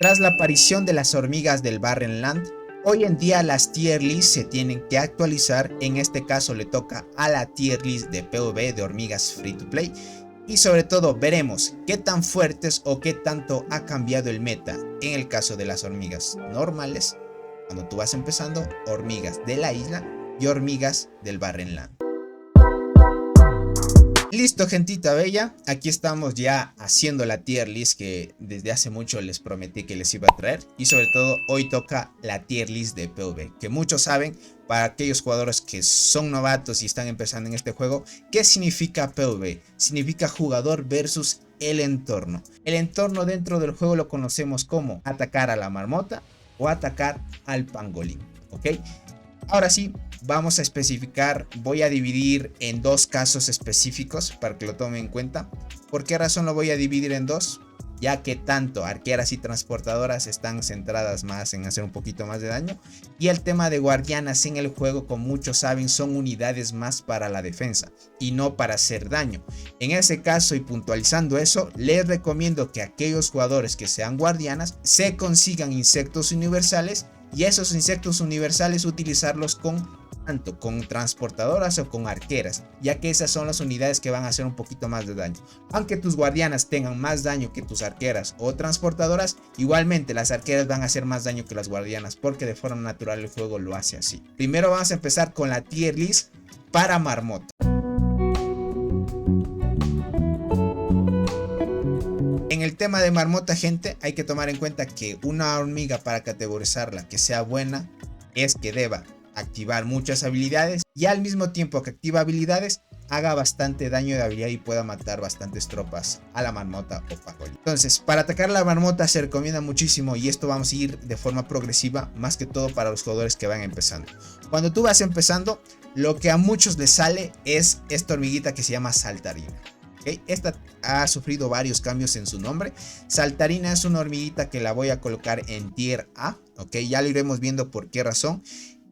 Tras la aparición de las hormigas del Barrenland, hoy en día las tier list se tienen que actualizar. En este caso le toca a la tier list de PvP de hormigas free to play. Y sobre todo veremos qué tan fuertes o qué tanto ha cambiado el meta en el caso de las hormigas normales, cuando tú vas empezando, hormigas de la isla y hormigas del Barrenland. Listo, gentita bella, aquí estamos ya haciendo la tier list que desde hace mucho les prometí que les iba a traer. Y sobre todo hoy toca la tier list de PvP, que muchos saben, para aquellos jugadores que son novatos y están empezando en este juego, ¿qué significa PvP? Significa jugador versus el entorno. El entorno dentro del juego lo conocemos como atacar a la marmota o atacar al pangolín, ¿ok? Ahora sí, vamos a especificar, voy a dividir en dos casos específicos para que lo tomen en cuenta. ¿Por qué razón lo voy a dividir en dos? Ya que tanto arqueras y transportadoras están centradas más en hacer un poquito más de daño. Y el tema de guardianas en el juego, como muchos saben, son unidades más para la defensa y no para hacer daño. En ese caso, y puntualizando eso, les recomiendo que aquellos jugadores que sean guardianas se consigan insectos universales. Y esos insectos universales utilizarlos tanto con transportadoras o con arqueras, ya que esas son las unidades que van a hacer un poquito más de daño. Aunque tus guardianas tengan más daño que tus arqueras o transportadoras, igualmente las arqueras van a hacer más daño que las guardianas, porque de forma natural el juego lo hace así. Primero vamos a empezar con la tier list para marmota. En el tema de marmota, gente, hay que tomar en cuenta que una hormiga, para categorizarla que sea buena, es que deba activar muchas habilidades y al mismo tiempo que activa habilidades haga bastante daño de habilidad y pueda matar bastantes tropas a la marmota o pangolín. Entonces, para atacar a la marmota se recomienda muchísimo, y esto vamos a ir de forma progresiva, más que todo para los jugadores que van empezando. Cuando tú vas empezando, lo que a muchos les sale es esta hormiguita que se llama saltarina. Okay, esta ha sufrido varios cambios en su nombre. Saltarina es una hormiguita que la voy a colocar en tier A. Ok, ya lo iremos viendo por qué razón.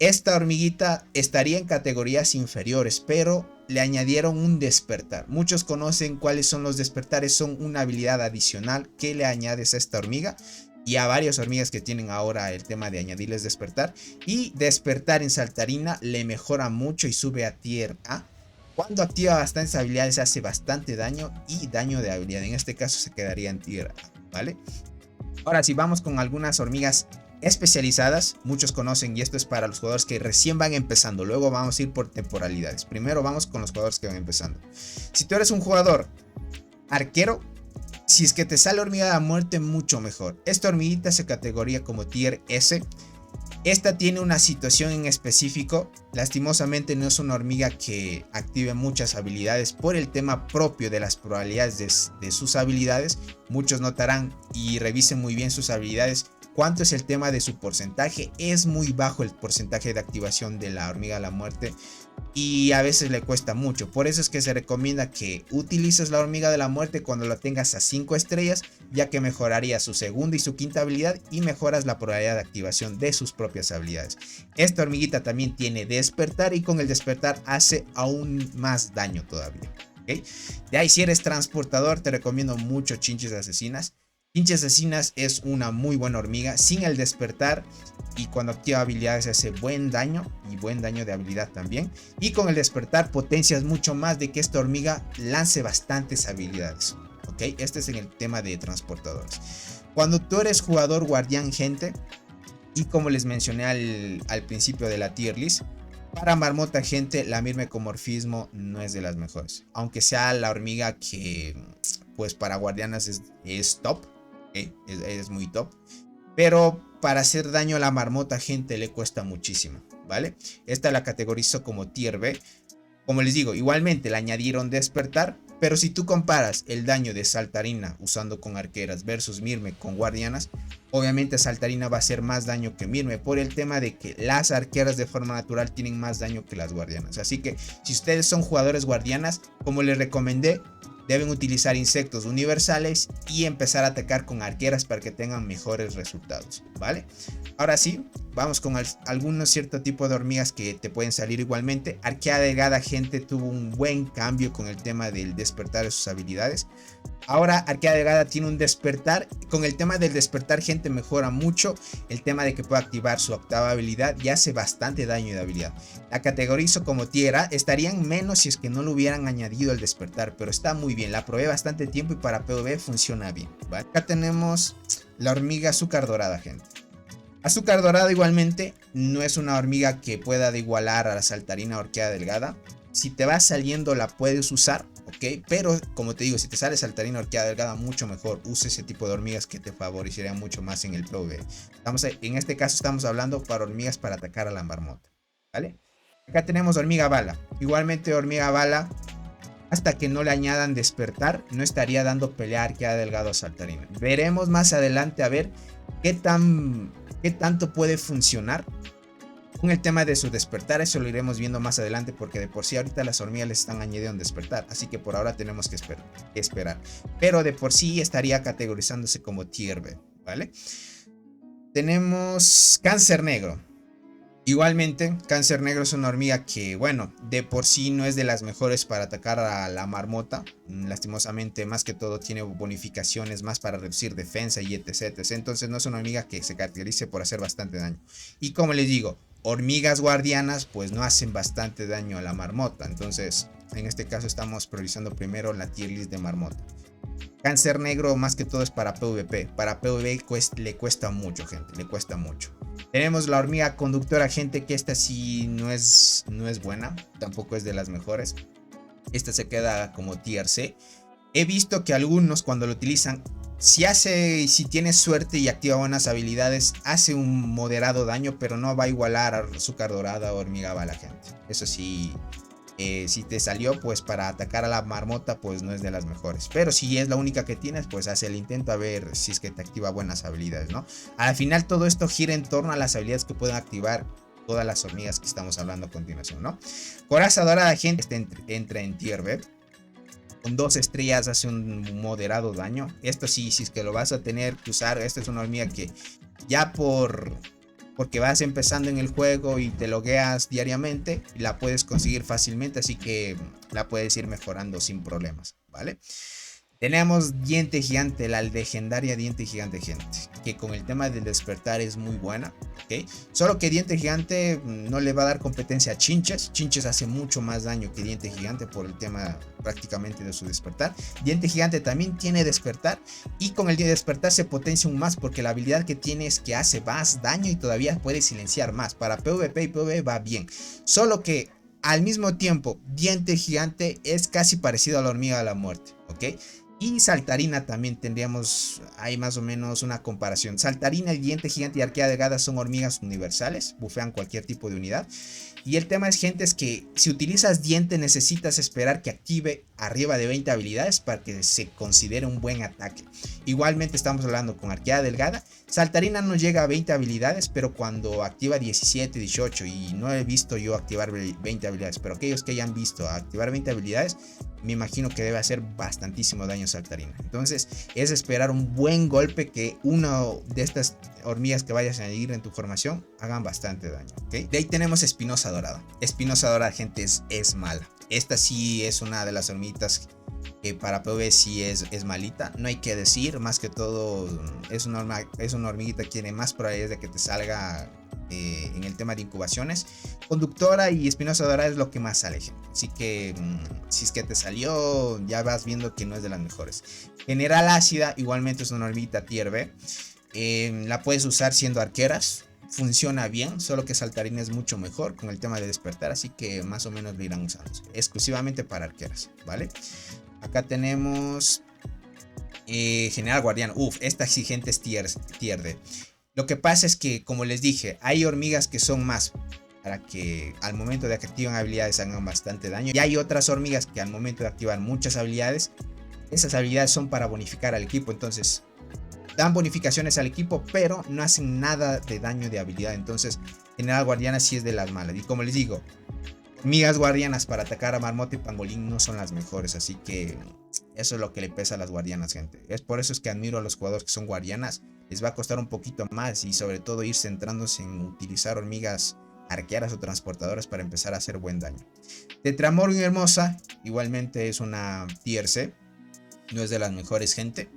Esta hormiguita estaría en categorías inferiores, pero le añadieron un despertar. Muchos conocen cuáles son los despertares. Son una habilidad adicional que le añades a esta hormiga y a varias hormigas que tienen ahora el tema de añadirles despertar. Y despertar en saltarina le mejora mucho y sube a tier A. Cuando activa bastantes habilidades hace bastante daño y daño de habilidad. En este caso se quedaría en tier A, ¿vale? Ahora sí, vamos con algunas hormigas especializadas. Muchos conocen, y esto es para los jugadores que recién van empezando. Luego vamos a ir por temporalidades. Primero vamos con los jugadores que van empezando. Si tú eres un jugador arquero, si es que te sale hormiga de la muerte, mucho mejor. Esta hormiguita se categoría como tier S. Esta tiene una situación en específico. Lastimosamente no es una hormiga que active muchas habilidades por el tema propio de las probabilidades de sus habilidades. Muchos notarán y revisen muy bien sus habilidades. ¿Cuánto es el tema de su porcentaje? Es muy bajo el porcentaje de activación de la hormiga de la muerte y a veces le cuesta mucho. Por eso es que se recomienda que utilices la hormiga de la muerte cuando la tengas a 5 estrellas, ya que mejoraría su segunda y su quinta habilidad y mejoras la probabilidad de activación de sus propias habilidades. Esta hormiguita también tiene despertar y con el despertar hace aún más daño todavía. ¿Okay? De ahí, si eres transportador, te recomiendo mucho Chinches Asesinas. Chinches Asesinas es una muy buena hormiga sin el despertar, y cuando activa habilidades hace buen daño y buen daño de habilidad también. Y con el despertar potencias mucho más de que esta hormiga lance bastantes habilidades. ¿Ok? Este es en el tema de transportadores. Cuando tú eres jugador guardián, gente, y como les mencioné al principio de la tier list, para marmota, gente, la mirmecomorfismo no es de las mejores. Aunque sea la hormiga que pues para guardianas es top. Es muy top, pero para hacer daño a la marmota, gente, le cuesta muchísimo, ¿vale? Esta la categorizo como tier B. Como les digo, igualmente le añadieron despertar, pero si tú comparas el daño de saltarina usando con arqueras versus Mirme con guardianas, obviamente saltarina va a hacer más daño que Mirme, por el tema de que las arqueras de forma natural tienen más daño que las guardianas. Así que si ustedes son jugadores guardianas, como les recomendé, Deben utilizar insectos universales y empezar a atacar con arqueras para que tengan mejores resultados, ¿vale? Ahora sí, vamos con algunos cierto tipo de hormigas que te pueden salir igualmente. Arquea delgada, gente, tuvo un buen cambio con el tema del despertar de sus habilidades. Ahora Arquea delgada tiene un despertar. Con el tema del despertar, gente, mejora mucho el tema de que puede activar su octava habilidad y hace bastante daño de habilidad. La categorizo como tierra. Estarían menos si es que no lo hubieran añadido el despertar, pero está muy bien. La probé bastante tiempo y para PvP funciona bien, ¿vale? Acá tenemos la hormiga azúcar dorada, gente. Azúcar dorada igualmente no es una hormiga que pueda igualar a la saltarina Arquea delgada. Si te va saliendo la puedes usar, ok, pero como te digo, si te sale saltarina Arquea delgada, mucho mejor usa ese tipo de hormigas que te favorecerían mucho más en el PvP. En este caso estamos hablando para hormigas para atacar a la marmota, ¿vale? Acá tenemos hormiga bala. Igualmente hormiga bala, hasta que no le añadan despertar, no estaría dando pelea Arquea delgado a saltarina. Veremos más adelante a ver qué tanto puede funcionar con el tema de su despertar. Eso lo iremos viendo más adelante, porque de por sí ahorita las hormigas les están añadiendo un despertar, así que por ahora tenemos que esperar. Pero de por sí estaría categorizándose como tier B, ¿vale? Tenemos cáncer negro. Igualmente, cáncer negro es una hormiga que, bueno, de por sí no es de las mejores para atacar a la marmota. Lastimosamente, más que todo tiene bonificaciones más para reducir defensa y etc, etc. Entonces no es una hormiga que se caracterice por hacer bastante daño. Y como les digo, hormigas guardianas pues no hacen bastante daño a la marmota. Entonces, en este caso estamos priorizando primero la tier list de marmota. Cáncer negro más que todo es para PvP. Para PvP le cuesta mucho, gente, le cuesta mucho. Tenemos la hormiga conductora, gente, que esta sí no es buena, tampoco es de las mejores. Esta se queda como tier C. He visto que algunos cuando lo utilizan, si tiene suerte y activa buenas habilidades, hace un moderado daño, pero no va a igualar a azúcar dorada o hormiga bala, gente. Eso sí, si te salió pues para atacar a la marmota, pues no es de las mejores. Pero si es la única que tienes, pues haz el intento a ver si es que te activa buenas habilidades, ¿no? Al final todo esto gira en torno a las habilidades que pueden activar todas las hormigas que estamos hablando a continuación, ¿no? Coraza dorada, gente, entra en tier B. Con 2 estrellas hace un moderado daño. Esto sí, si es que lo vas a tener que usar, esta es una hormiga que ya porque vas empezando en el juego y te logueas diariamente, la puedes conseguir fácilmente, así que la puedes ir mejorando sin problemas, ¿vale? Tenemos diente gigante, la legendaria diente gigante, gente, que con el tema del despertar es muy buena, ¿ok? Solo que diente gigante no le va a dar competencia a Chinches. Chinches hace mucho más daño que diente gigante por el tema prácticamente de su despertar. Diente gigante también tiene despertar y con el despertar se potencia aún más porque la habilidad que tiene es que hace más daño y todavía puede silenciar más. Para PvP y PvE va bien, solo que al mismo tiempo diente gigante es casi parecido a la hormiga de la muerte, ¿ok? Y saltarina también tendríamos ahí más o menos una comparación. Saltarina, el diente gigante y arquea delgada son hormigas universales, bufean cualquier tipo de unidad. Y el tema es, gente, es que si utilizas diente necesitas esperar que active arriba de 20 habilidades para que se considere un buen ataque. Igualmente estamos hablando con arquea delgada. Saltarina no llega a 20 habilidades, pero cuando activa 17, 18 y no he visto yo activar 20 habilidades, pero aquellos que hayan visto activar 20 habilidades, me imagino que debe hacer bastantísimo daño saltarina. Entonces es esperar un buen golpe, que una de estas hormigas que vayas a añadir en tu formación hagan bastante daño, ¿okay? De ahí tenemos espinosa dorada. Espinosa dorada, gente, es mala. Esta sí es una de las hormiguitas que para PvP sí es malita, no hay que decir. Más que todo es una hormiguita que tiene más probabilidades de que te salga en el tema de incubaciones. Conductora y espinosa dorada es lo que más sale, gente. Así que si es que te salió, ya vas viendo que no es de las mejores. General ácida igualmente es una hormiguita tier B. La puedes usar siendo arqueras, funciona bien, solo que saltarina es mucho mejor con el tema de despertar, así que más o menos lo irán usando exclusivamente para arqueras, ¿vale? Acá tenemos general guardián. Esta exigente es tier D. Lo que pasa es que, como les dije, hay hormigas que son más para que al momento de que activan habilidades hagan bastante daño, y hay otras hormigas que al momento de activar muchas habilidades, esas habilidades son para bonificar al equipo. Entonces dan bonificaciones al equipo, pero no hacen nada de daño de habilidad. Entonces general guardiana sí es de las malas. Y como les digo, hormigas guardianas para atacar a marmota y pangolín no son las mejores, así que Eso es lo que le pesa a las guardianas, gente. Es por eso es que admiro a los jugadores que son guardianas. Les va a costar un poquito más y sobre todo ir centrándose en utilizar hormigas arquearas o transportadoras para empezar a hacer buen daño. Tetramorph Hermosa igualmente es una tier C. No es de las mejores, gente.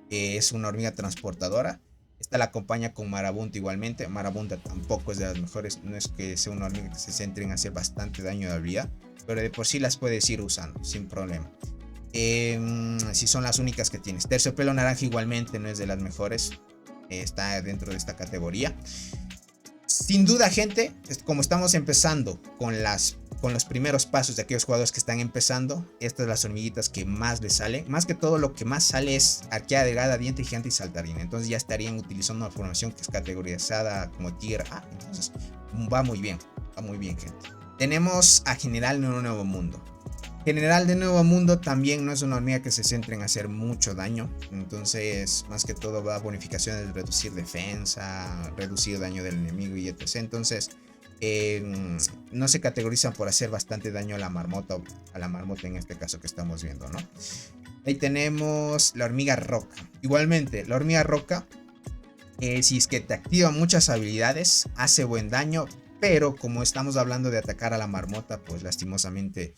Es una hormiga transportadora. Esta la acompaña con Marabunta igualmente. Marabunta tampoco es de las mejores. No es que sea una hormiga que se centre en hacer bastante daño de habilidad, pero de por sí las puedes ir usando sin problema. Si son las únicas que tienes. Terciopelo Naranja igualmente no es de las mejores. Está dentro de esta categoría. Sin duda, gente, como estamos empezando con los primeros pasos de aquellos jugadores que están empezando, estas son las hormiguitas que más les salen. Más que todo, lo que más sale es arqueada delgada, diente gigante y saltarina. Entonces ya estarían utilizando una formación que es categorizada como tier A. Entonces va muy bien, gente. Tenemos a General de Nuevo Mundo. General de Nuevo Mundo también no es una hormiga que se centre en hacer mucho daño. Entonces, más que todo va a bonificaciones de reducir defensa, reducir daño del enemigo y etc. Entonces, no se categorizan por hacer bastante daño a la marmota en este caso que estamos viendo, ¿no? Ahí tenemos la hormiga roca. Igualmente, la hormiga roca, si es que te activa muchas habilidades, hace buen daño, pero como estamos hablando de atacar a la marmota, pues lastimosamente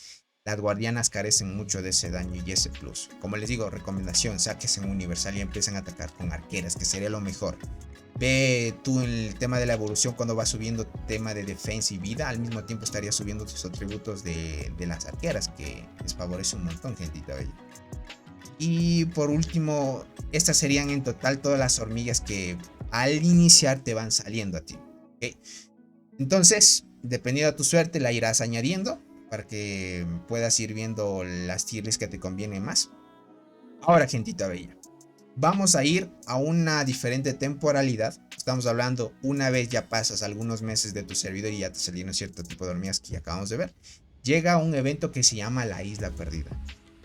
las guardianas carecen mucho de ese daño y ese plus. Como les digo, recomendación, saques en universal y empiecen a atacar con arqueras, que sería lo mejor. Ve tú en el tema de la evolución, cuando vas subiendo tema de defensa y vida, al mismo tiempo estarías subiendo tus atributos de las arqueras, que les favorece un montón, gentita bella. Y por último, estas serían en total todas las hormigas que al iniciar te van saliendo a ti, ¿okay? Entonces, dependiendo de tu suerte, la irás añadiendo para que puedas ir viendo las tier lists que te convienen más. Ahora, gentita bella, vamos a ir a una diferente temporalidad. Estamos hablando, una vez ya pasas algunos meses de tu servidor y ya te salieron cierto tipo de hormigas que ya acabamos de ver, llega un evento que se llama la Isla Perdida.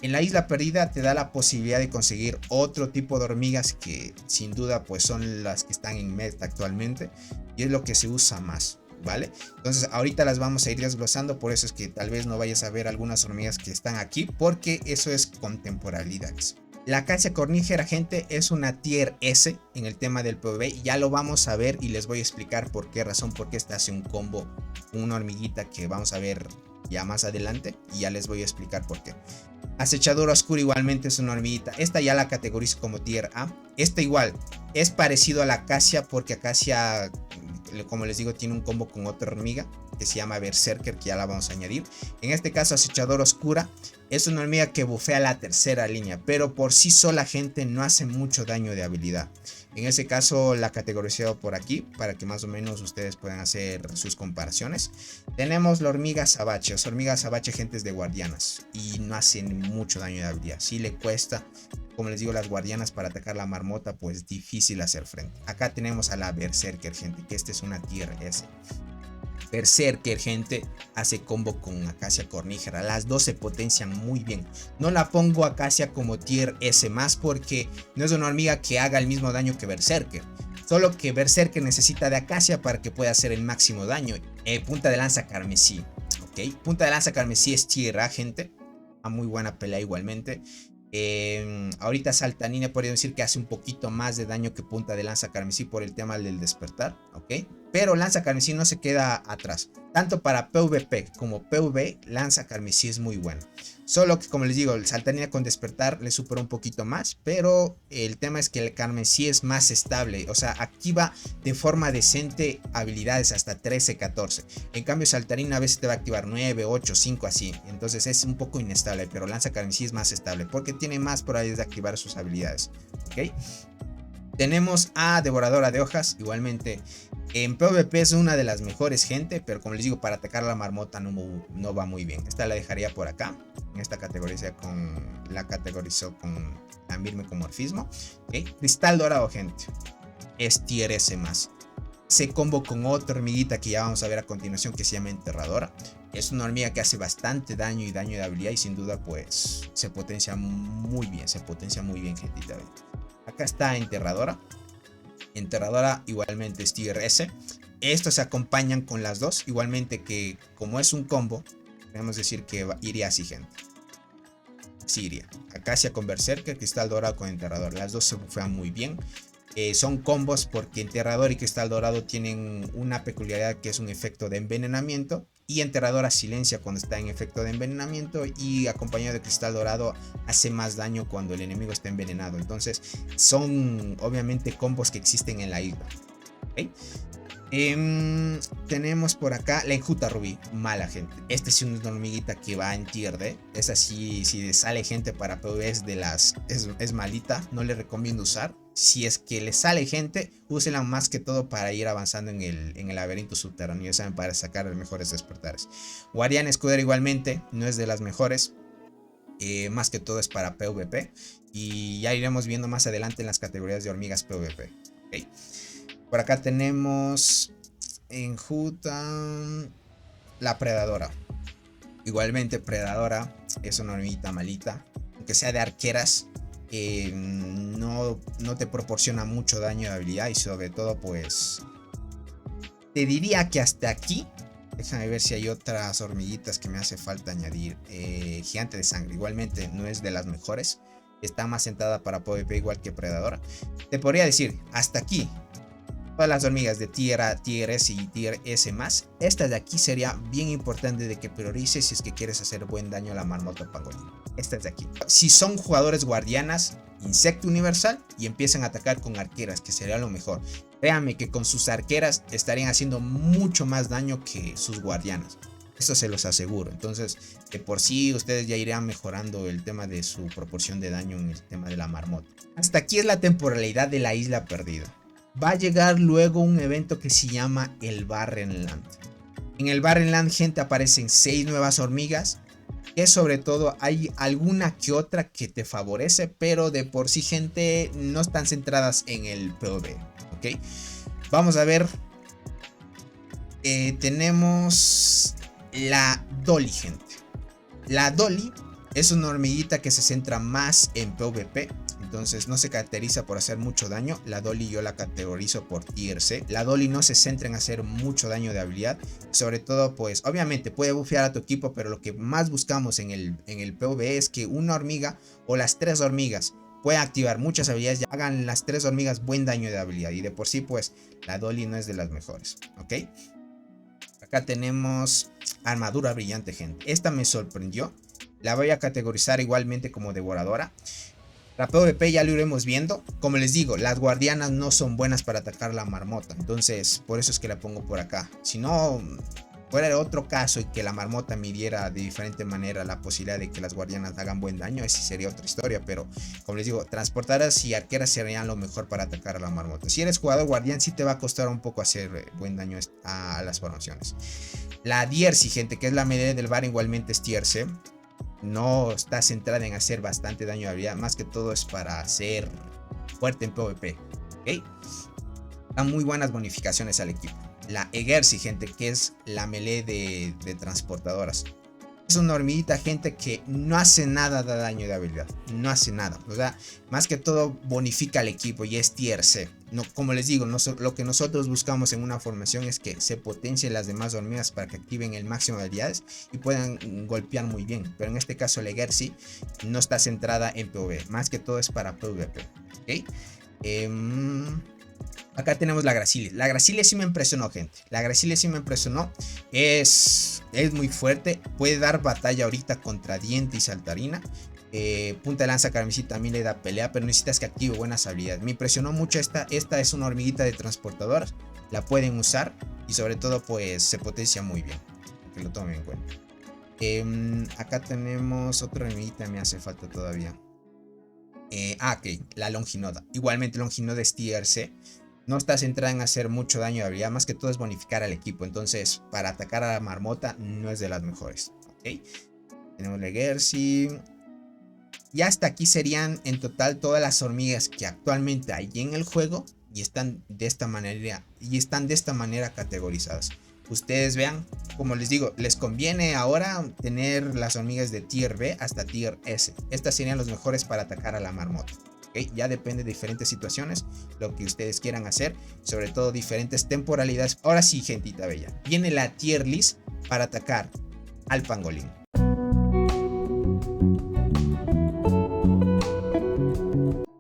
En la Isla Perdida te da la posibilidad de conseguir otro tipo de hormigas que sin duda pues son las que están en meta actualmente y es lo que se usa más, ¿vale? Entonces ahorita las vamos a ir desglosando, por eso es que tal vez no vayas a ver algunas hormigas que están aquí, porque eso es con temporalidades. La acacia cornígera, gente, es una tier S en el tema del PvP y ya lo vamos a ver y les voy a explicar por qué razón, porque esta hace un combo, una hormiguita que vamos a ver ya más adelante y ya les voy a explicar por qué. Acechadora oscura igualmente es una hormiguita. Esta ya la categorizo como tier A. Esta igual es parecido a la acacia, porque acacia, como les digo, tiene un combo con otra hormiga que se llama Berserker, que ya la vamos a añadir. En este caso, acechadora oscura es una hormiga que bufea la tercera línea, pero por sí sola, gente, no hace mucho daño de habilidad. En ese caso la categorizo por aquí para que más o menos ustedes puedan hacer sus comparaciones. Tenemos la hormiga azabache. Las hormigas azabache, gente, es de guardianas y no hacen mucho daño de habilidad. Sí le cuesta, como les digo, las guardianas para atacar la marmota, pues difícil hacer frente. Acá tenemos a la Berserker, gente, que esta es una tier S. Berserker, gente, hace combo con acacia cornígera. Las dos se potencian muy bien. No la pongo acacia como tier S más porque no es una hormiga que haga el mismo daño que Berserker. Solo que Berserker necesita de acacia para que pueda hacer el máximo daño. Punta de lanza carmesí. Ok, punta de lanza carmesí es tier A, gente. A muy buena pelea igualmente. Ahorita saltanina podría decir que hace un poquito más de daño que punta de lanza carmesí por el tema del despertar, ¿ok? Pero lanza carmesí no se queda atrás. Tanto para PvP como PvE, lanza carmesí es muy bueno. Solo que, como les digo, el saltanina con despertar le supera un poquito más, pero el tema es que el carmesí es más estable, o sea, activa de forma decente habilidades hasta 13, 14. En cambio, saltanina a veces te va a activar 9, 8, 5 así, entonces es un poco inestable, pero lanza carmesí es más estable porque tiene más probabilidades de activar sus habilidades, ¿ok? Tenemos a Devoradora de Hojas, igualmente en PvP es una de las mejores, gente, pero como les digo, para atacar a la marmota no va muy bien. Esta la dejaría por acá, en esta categoría la categorizó con la mirmecomorfismo. ¿Okay? Cristal Dorado, gente, es tier S más. Se combo con otra hormiguita que ya vamos a ver a continuación, que se llama Enterradora. Es una hormiga que hace bastante daño y daño de habilidad y sin duda pues se potencia muy bien, gentita. Acá está Enterradora. Enterradora igualmente es tier S. Estos se acompañan con las dos. Igualmente que como es un combo, podemos decir que iría así, gente. Siria, Acacia con Berserker, Cristal Dorado con Enterrador. Las dos se bufean muy bien. Son combos porque Enterrador y Cristal Dorado tienen una peculiaridad que es un efecto de envenenamiento. Y Enterradora silencia cuando está en efecto de envenenamiento. Y acompañado de Cristal Dorado hace más daño cuando el enemigo está envenenado. Entonces son obviamente combos que existen en la isla. ¿Okay? Tenemos por acá la Enjuta Rubí. Mala, gente. Esta es una hormiguita que va en tier D. Es así, si sale gente para PvE es malita. No le recomiendo usar. Si es que le sale gente, úsenla más que todo para ir avanzando en el laberinto subterráneo. Ya saben, para sacar los mejores despertares. Guardián Escudero igualmente, no es de las mejores. Más que todo es para PvP. Y ya iremos viendo más adelante en las categorías de hormigas PvP. ¿Okay? Por acá tenemos Enjuta, la Predadora. Igualmente Predadora es una hormiguita malita. Aunque sea de arqueras, no te proporciona mucho daño de habilidad. Y sobre todo pues te diría que hasta aquí. Déjame ver si hay otras hormiguitas que me hace falta añadir. Gigante de Sangre igualmente no es de las mejores. Está más sentada para PvP igual que Predadora. Te podría decir hasta aquí. Todas las hormigas de tier A, tier S y tier S más. Esta de aquí sería bien importante de que priorices si es que quieres hacer buen daño a la marmota pangolín. Estas de aquí. Si son jugadores guardianas, insecto universal y empiezan a atacar con arqueras, que sería lo mejor. Créanme que con sus arqueras estarían haciendo mucho más daño que sus guardianas. Eso se los aseguro. Entonces, de por sí ustedes ya irán mejorando el tema de su proporción de daño en el tema de la marmota. Hasta aquí es la temporalidad de la isla perdida. Va a llegar luego un evento que se llama el Barrenland. En el Barrenland, gente, aparecen 6 nuevas hormigas. Que sobre todo hay alguna que otra que te favorece. Pero de por sí, gente, no están centradas en el PvP. ¿Ok? Vamos a ver. Tenemos la Dolly, gente. La Dolly es una hormiguita que se centra más en PvP. Entonces no se caracteriza por hacer mucho daño. La Dolly yo la categorizo por tier C. La Dolly no se centra en hacer mucho daño de habilidad. Sobre todo pues obviamente puede bufear a tu equipo. Pero lo que más buscamos en el PvE es que una hormiga o las 3 hormigas puedan activar muchas habilidades. Y hagan las 3 hormigas buen daño de habilidad. Y de por sí pues la Dolly no es de las mejores. ¿Ok? Acá tenemos Armadura Brillante, gente. Esta me sorprendió. La voy a categorizar igualmente como Devoradora. La PvP ya lo iremos viendo. Como les digo, las guardianas no son buenas para atacar la marmota. Entonces, por eso es que la pongo por acá. Si no fuera otro caso y que la marmota midiera de diferente manera la posibilidad de que las guardianas hagan buen daño, esa sería otra historia. Pero, como les digo, transportadoras y arqueras serían lo mejor para atacar a la marmota. Si eres jugador guardián, sí te va a costar un poco hacer buen daño a las formaciones. La Diercy, gente, que es la melee del bar, igualmente es tier C. No está centrada en hacer bastante daño de habilidad. Más que todo es para hacer fuerte en PvP. ¿Okay? Dan muy buenas bonificaciones al equipo. La Egersi, gente, que es la melee de transportadoras. Es una hormiguita, gente, que no hace nada de daño de habilidad. No hace nada. O sea, más que todo bonifica al equipo y es tier C. No, como les digo, lo que nosotros buscamos en una formación es que se potencien las demás hormigas para que activen el máximo de habilidades y puedan golpear muy bien. Pero en este caso, la Egersi no está centrada en PvE. Más que todo es para PvP. ¿Ok? Acá tenemos la Gracilis. La Gracilis sí me impresionó, gente. La Gracilis sí me impresionó. Es muy fuerte. Puede dar batalla ahorita contra Diente y Saltarina. Punta de lanza Carmesí también le da pelea. Pero necesitas que active buenas habilidades. Me impresionó mucho esta. Esta es una hormiguita de transportadoras. La pueden usar. Y sobre todo pues se potencia muy bien. Que lo tomen en cuenta. Acá tenemos otra hormiguita. Me hace falta todavía. Ok. La Longinoda. Igualmente Longinoda es tier C. No está centrada en hacer mucho daño de habilidad. Más que todo es bonificar al equipo. Entonces para atacar a la marmota no es de las mejores. ¿Ok? Tenemos la Egersi. Y hasta aquí serían en total todas las hormigas que actualmente hay en el juego. Y están de esta manera categorizadas. Ustedes vean, como les digo, les conviene ahora tener las hormigas de tier B hasta tier S. Estas serían los mejores para atacar a la marmota. ¿Okay? Ya depende de diferentes situaciones, lo que ustedes quieran hacer, sobre todo diferentes temporalidades. Ahora sí, gentita bella, viene la tier list para atacar al pangolín.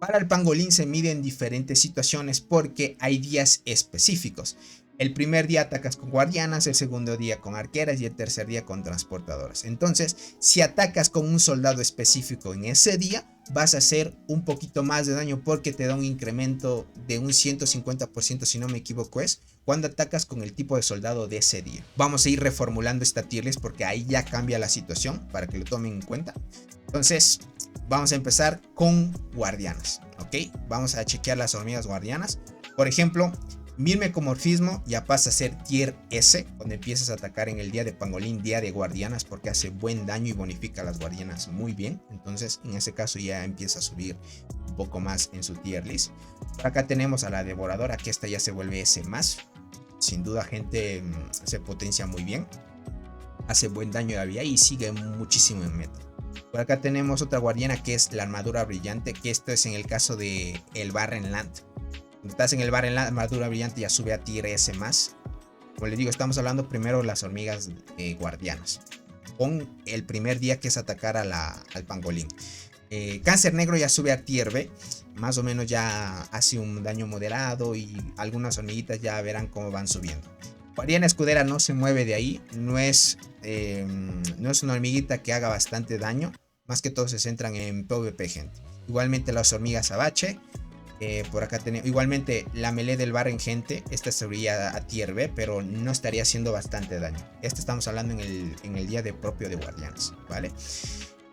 Para el pangolín se mide en diferentes situaciones porque hay días específicos. El primer día atacas con guardianas, el segundo día con arqueras y el tercer día con transportadoras. Entonces, si atacas con un soldado específico en ese día, vas a hacer un poquito más de daño porque te da un incremento de un 150%, si no me equivoco es, cuando atacas con el tipo de soldado de ese día. Vamos a ir reformulando esta tier list porque ahí ya cambia la situación para que lo tomen en cuenta. Entonces, vamos a empezar con guardianas, ¿ok? Vamos a chequear las hormigas guardianas. Por ejemplo, Mimecomorfismo ya pasa a ser tier S cuando empiezas a atacar en el día de pangolín, día de guardianas, porque hace buen daño y bonifica a las guardianas muy bien. Entonces en ese caso ya empieza a subir un poco más en su tier list. Por acá tenemos a la devoradora, que esta ya se vuelve S más. Sin duda, gente, se potencia muy bien, hace buen daño de vida y sigue muchísimo en meta. Por acá tenemos otra guardiana que es la armadura brillante, que esto es en el caso de el Barren Land. Cuando estás en el bar en la armadura brillante ya sube a tier S más. Como les digo, estamos hablando primero de las hormigas guardianas. Con el primer día que es atacar al pangolín. Cáncer negro ya sube a tier B. Más o menos ya hace un daño moderado y algunas hormiguitas ya verán cómo van subiendo. Guardiana escudera no se mueve de ahí. No es una hormiguita que haga bastante daño. Más que todo se centran en PvP, gente. Igualmente las hormigas abache. Por acá tenemos igualmente la melee del Barren, gente. Esta subiría a tier B, pero no estaría haciendo bastante daño. Este estamos hablando en el día de propio de guardianas, ¿vale?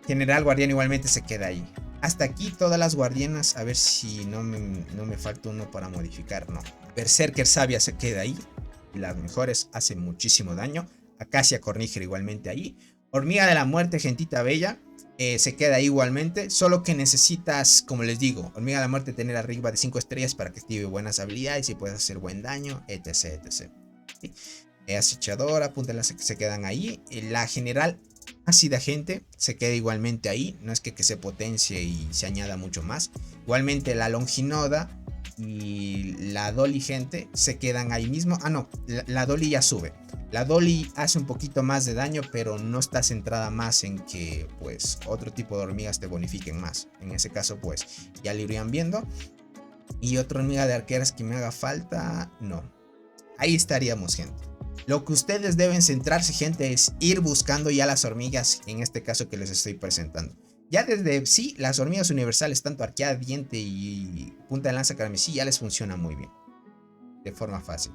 General guardián igualmente se queda ahí. Hasta aquí todas las guardianas. A ver si no me falta uno para modificar. No. Berserker sabia se queda ahí. Las mejores, hace muchísimo daño. Acacia cornígera igualmente ahí. Hormiga de la muerte, gentita bella. Se queda ahí igualmente, solo que necesitas, como les digo, hormiga de la muerte tener arriba de 5 estrellas para que active buenas habilidades y puedas hacer buen daño, etc, etc. ¿Sí? Acechadora, punta se quedan ahí. La general ácida, gente, se queda igualmente ahí, no es que se potencie y se añada mucho más. Igualmente la longinoda y la dolly, gente, se quedan ahí mismo. Ah, no, la dolly ya sube. La dolly hace un poquito más de daño, pero no está centrada más en que pues otro tipo de hormigas te bonifiquen más. En ese caso pues ya lo irían viendo. Y otra hormiga de arqueras que me haga falta, no. Ahí estaríamos, gente. Lo que ustedes deben centrarse, gente, es ir buscando ya las hormigas, en este caso que les estoy presentando. Ya desde sí, las hormigas universales, tanto arqueada, diente y punta de lanza carmesí, ya les funciona muy bien. De forma fácil.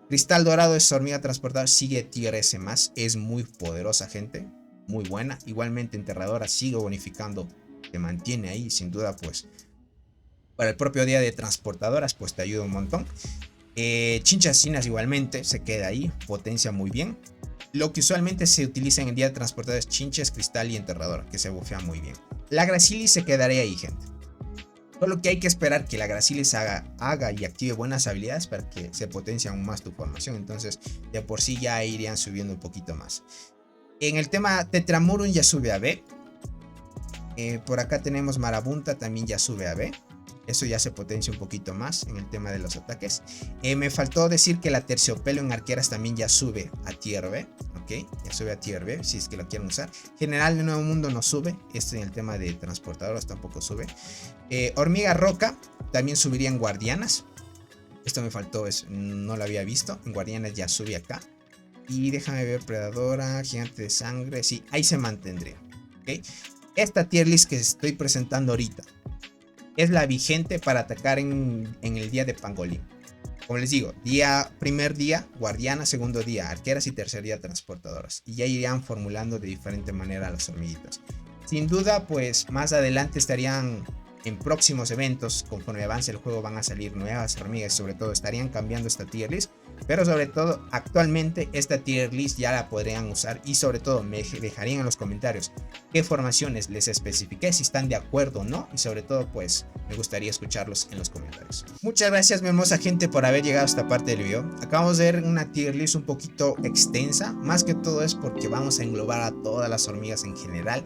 Cristal dorado es hormiga transportadora, sigue tier S más, es muy poderosa, gente, muy buena. Igualmente enterradora sigue bonificando, te mantiene ahí, sin duda pues. Para el propio día de transportadoras pues te ayuda un montón. Chinchasinas igualmente se queda ahí, potencia muy bien. Lo que usualmente se utiliza en el día de transportadores, chinches, cristal y enterradora, que se bufea muy bien. La Gracilis se quedaría ahí, gente. Solo que hay que esperar que la Gracilis haga y active buenas habilidades para que se potencie aún más tu formación. Entonces de por sí ya irían subiendo un poquito más. En el tema Tetramurun ya sube a B. Por acá tenemos Marabunta, también ya sube a B. Eso ya se potencia un poquito más en el tema de los ataques. Me faltó decir que la Terciopelo en arqueras también ya sube a tier B. Ok, ya sube a tier B si es que lo quieren usar. General de Nuevo Mundo no sube. Este en el tema de transportadoras tampoco sube. Hormiga roca también subiría en guardianas. Esto me faltó, no lo había visto. En guardianas ya sube acá. Y déjame ver, predadora, gigante de sangre. Sí, ahí se mantendría. Ok, esta tier list que estoy presentando ahorita es la vigente para atacar en el día de pangolín. Como les digo, primer día guardiana, segundo día arqueras y tercer día transportadoras. Y ya irían formulando de diferente manera las hormiguitas. Sin duda, pues más adelante estarían en próximos eventos. Conforme avance el juego van a salir nuevas hormigas. Sobre todo estarían cambiando esta tier list. Pero sobre todo actualmente esta tier list ya la podrían usar. Y sobre todo me dejarían en los comentarios qué formaciones les especifiqué, si están de acuerdo o no. Y sobre todo pues me gustaría escucharlos en los comentarios. Muchas gracias mi hermosa gente por haber llegado a esta parte del video. Acabamos de ver una tier list un poquito extensa. Más que todo es porque vamos a englobar a todas las hormigas en general.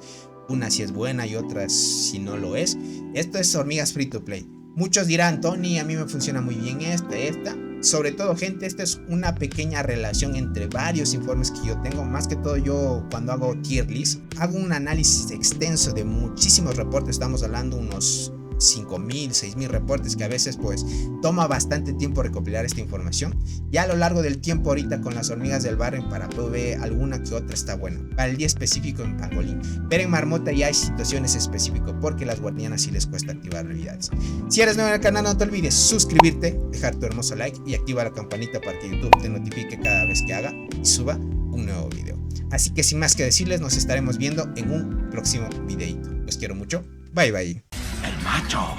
Una si es buena y otra si no lo es. Esto es hormigas free to play. Muchos dirán, Tony, a mí me funciona muy bien esta. Sobre todo, gente, esta es una pequeña relación entre varios informes que yo tengo. Más que todo, yo cuando hago tier list, hago un análisis extenso de muchísimos reportes. Estamos hablando unos 5.000, 6.000 reportes, que a veces pues toma bastante tiempo recopilar esta información. Ya a lo largo del tiempo ahorita con las hormigas del barrio en Parapé ve alguna que otra está buena. Para el día específico en Pangolín, pero en Marmota ya hay situaciones específicas porque las guardianas sí les cuesta activar habilidades. Si eres nuevo en el canal, no te olvides suscribirte, dejar tu hermoso like y activa la campanita para que YouTube te notifique cada vez que haga y suba un nuevo video. Así que sin más que decirles, nos estaremos viendo en un próximo videito. Los quiero mucho. Bye bye. El macho.